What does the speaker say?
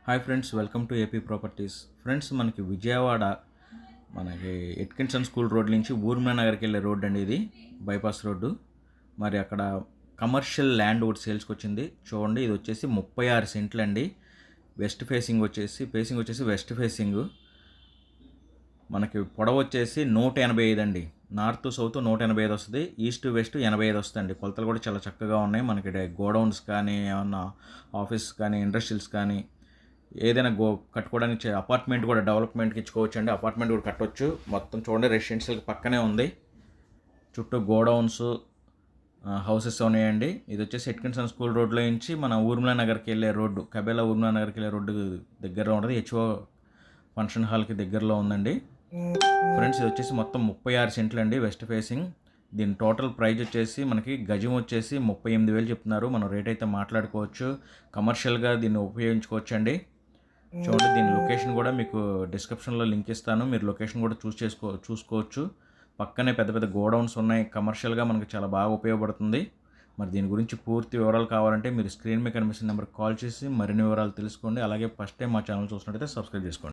Hi friends, welcome to AP properties. Friends, మనకి Vijayawada ఎట్కిన్సన్ school road నుంచి ఊర్మిళ నగర్కి వెళ్ళే రోడ్ అండి. ఇది బైపాస్ రోడ్డు. మరి అక్కడ కమర్షియల్ ల్యాండ్ ఒకటి సేల్స్కి వచ్చింది. చూడండి, ఇది వచ్చేసి 36 సెంట్లు అండి. వెస్ట్ ఫేసింగ్ వచ్చేసి వెస్ట్ ఫేసింగ్. మనకి పొడవు వచ్చేసి 185 అండి. నార్త్ సౌత్ 185 వస్తుంది, ఈస్ట్ వెస్ట్ 85 వస్తుంది. కొలతలు కూడా చాలా చక్కగా ఉన్నాయి. మనకి గోడౌన్స్ కానీ, ఏమన్నా ఆఫీస్ కానీ, ఇండస్ట్రియల్స్ కానీ ఏదైనా కట్టుకోవడానికి అపార్ట్మెంట్ కూడా డెవలప్మెంట్కి ఇచ్చుకోవచ్చు అండి. అపార్ట్మెంట్ కూడా కట్టవచ్చు. మొత్తం చూడండి, రెసిడెన్షియల్కి పక్కనే ఉంది. చుట్టూ గోడౌన్స్, హౌసెస్ ఉన్నాయండి. ఇది వచ్చేసి ఎట్కిన్సన్ స్కూల్ రోడ్లో నుంచి మన ఊర్మిళ నగర్కి వెళ్ళే రోడ్డు, కబేలా ఊర్మిళ నగర్కి వెళ్ళే రోడ్డు దగ్గరలో ఉంటుంది. హెచ్ఓ ఫంక్షన్ హాల్కి దగ్గరలో ఉందండి. ఫ్రెండ్స్, ఇది వచ్చేసి మొత్తం 36 సెంట్లు అండి, వెస్ట్ ఫేసింగ్. దీని టోటల్ ప్రైస్ వచ్చేసి మనకి గజం వచ్చేసి 38,000 చెప్తున్నారు. మనం రేట్ అయితే మాట్లాడుకోవచ్చు. కమర్షియల్గా దీన్ని ఉపయోగించుకోవచ్చు అండి. చూడండి, దీని లొకేషన్ కూడా మీకు డిస్క్రిప్షన్లో లింక్ ఇస్తాను. మీరు లొకేషన్ కూడా చూసుకోవచ్చు. పక్కనే పెద్ద పెద్ద గోడౌన్స్ ఉన్నాయి. కమర్షియల్గా మనకు చాలా బాగా ఉపయోగపడుతుంది. మరి దీని గురించి పూర్తి వివరాలు కావాలంటే మీరు స్క్రీన్ మీద కనిపిస్తున్న నెంబర్కి కాల్ చేసి మరిన్ని వివరాలు తెలుసుకోండి. అలాగే ఫస్ట్ టైం మా ఛానల్ చూసినట్టయితే సబ్స్క్రైబ్ చేసుకోండి.